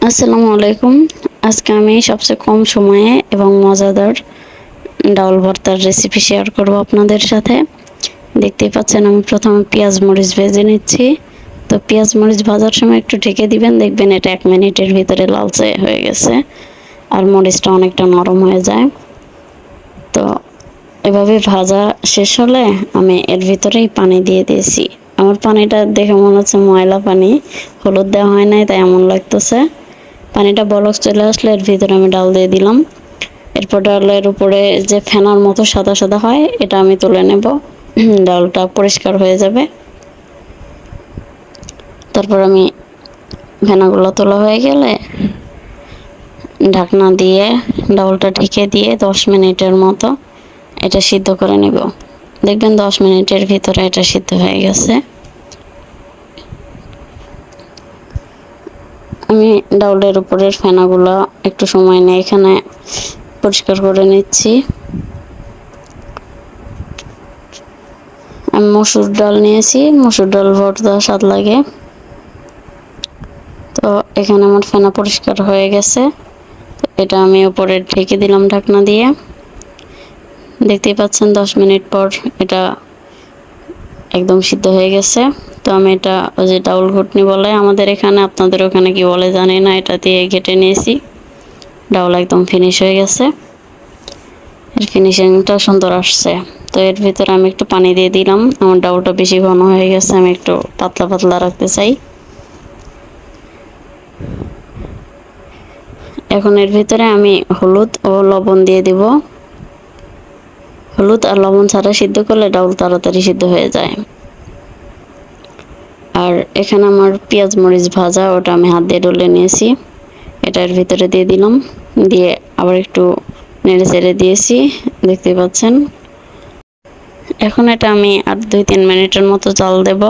আসসালামু আলাইকুম। আজকে আমি সবচেয়ে কম সময়ে এবং মজাদার ডাউল ভর্তার রেসিপি শেয়ার করব আপনাদের সাথে। দেখতেই পাচ্ছেন আমি প্রথমে পেঁয়াজ মরিচ ভেজে নিচ্ছি। তো পেঁয়াজ মরিচ ভাজার সময় একটু ঢেকে দিবেন, দেখবেন এটা 1 মিনিটের ভিতরে লালচে হয়ে গেছে আর মরিচটা অনেকটা নরম হয়ে যায়। তো এভাবে ভাজা শেষ হলে আমি এর ভিতরেই পানি দিয়ে দিয়েছি। আমার পানিটা দেখে মনে হচ্ছে ময়লা পানি, হলুদ দেওয়া হয় নাই তাই এমন লাগতেছে। পানিটা বলক চলে আসলে এর ভিতরে আমি ডাল দিয়ে দিলাম। এরপর ডালের উপরে যে ফেনার মতো সাদা সাদা হয় এটা আমি তুলে নেব। ডালটা পরিষ্কার হয়ে যাবে। তারপর আমি ফেনাগুলো তোলা হয়ে গেলে ঢাকনা দিয়ে ডালটা ঢেকে দিয়ে 10 মিনিটের মতো এটা সিদ্ধ করে নেব। দেখবেন 10 মিনিটের ভিতরে এটা সিদ্ধ হয়ে গেছে। আমি ডাউলের উপরের ফেনাগুলো একটু সময় নিয়ে এখানে পরিষ্কার করে নিচ্ছি। আমি মসুর ডাল নিয়েছি, মসুর ডাল ভর্তা স্বাদ লাগে। তো এখানে আমার ফেনা পরিষ্কার হয়ে গেছে। তো এটা আমি উপরে ঢেকে দিলাম ঢাকনা দিয়ে। দেখতেই পাচ্ছেন 10 মিনিট পর এটা একদম সিদ্ধ হয়ে গেছে। তো আমি এটা ওই যে ডাউল ঘুটনি বলে আমাদের এখানে, আপনাদের ওখানে কি বলে জানি না, এটা দিয়ে ঘেটে নিয়েছি। ডাউল একদম ফিনিশ হয়ে গেছে, এর ফিনিশিংটা সুন্দর আসছে। তো এর ভিতরে আমি একটু পানি দিয়ে দিলাম। আমার ডাউলটা বেশি ঘন হয়ে গেছে, আমি একটু পাতলা পাতলা রাখতে চাই। এখন এর ভিতরে আমি হলুদ ও লবণ দিয়ে দিব। হলুদ আর লবণ ছাড়া সিদ্ধ করলে ডাউল তাড়াতাড়ি সিদ্ধ হয়ে যায়। আর এখানে আমার পেঁয়াজ মরিচ ভাজা, ওটা আমি হাত দিয়ে ডলে নিয়েছি, এটা এর ভিতরে দিয়ে দিলাম। দিয়ে আবার একটু নেড়ে চেড়ে দিয়েছি, দেখতে পাচ্ছেন। এখন এটা আমি আর 2-3 মিনিটের মতো জাল দেব।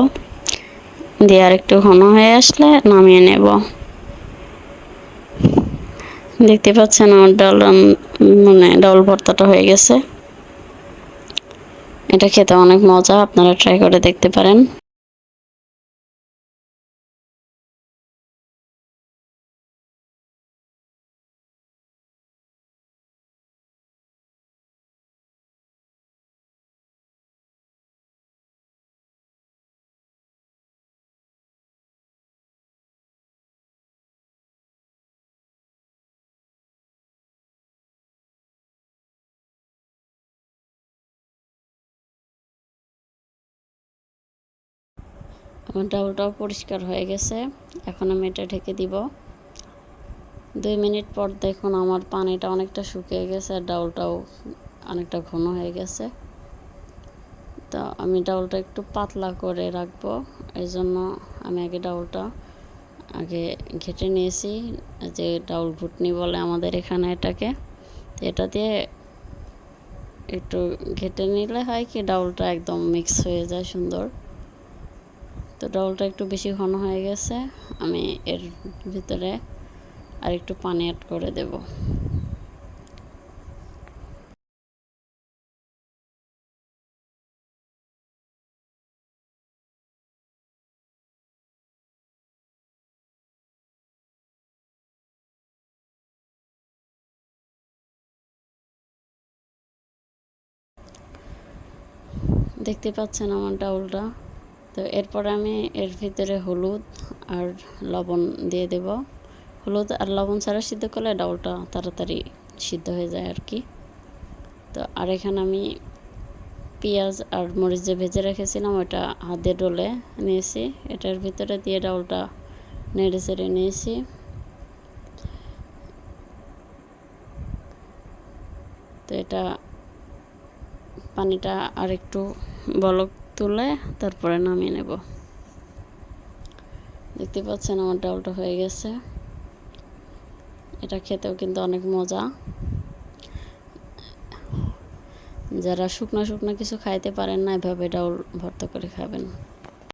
দিয়ে আর একটু ঘন হয়ে আসলে নামিয়ে নেব। দেখতে পাচ্ছেন আমার ডাউল ভর্তাটা হয়ে গেছে। এটা খেতে অনেক মজা, আপনারা ট্রাই করে দেখতে পারেন। আমার ডাউলটাও পরিষ্কার হয়ে গেছে। এখন আমি এটা ঢেকে দিব। 2 মিনিট পর দেখুন আমার পানিটা অনেকটা শুকিয়ে গেছে আর ডাউলটাও অনেকটা ঘন হয়ে গেছে। তো আমি ডাউলটা একটু পাতলা করে রাখবো, এই জন্য আমি ডাউলটা আগে ঘেটে নিয়েছি, যে ডাউল ঘুটনি বলে আমাদের এখানে এটাকে। তো এটা দিয়ে একটু ঘেটে নিলে হয় কি ডাউলটা একদম মিক্স হয়ে যায় সুন্দর। তো ডাউলটা একটু বেশি ঘন হয়ে গেছে, আমি এর ভিতরে আর একটু পানি অ্যাড করে দেব। দেখতে পাচ্ছেন আমার ডাউলটা। তো এরপর আমি এর ভিতরে হলুদ আর লবণ দিয়ে দেব। হলুদ আর লবণ ছাড়া সিদ্ধ করলে ডাউলটা তাড়াতাড়ি সিদ্ধ হয়ে যায় আর কি। তো আর এখানে আমি পেঁয়াজ আর মরিচ যে ভেজে রেখেছিলাম ওটা হাত দিয়ে ডলে নিয়েছি, এটার ভিতরে দিয়ে ডাউলটা নেড়ে চেড়ে নিয়েছি। তো এটা পানিটা আর একটু বলক তুলে তারপরে নামিয়ে নেব। দেখতে পাচ্ছেন আমার ডাউলটা হয়ে গেছে। এটা খেতেও কিন্তু অনেক মজা। যারা শুকনো শুকনো কিছু খাইতে পারেন না, এভাবে ডাউল ভর্তা করে খাবেন।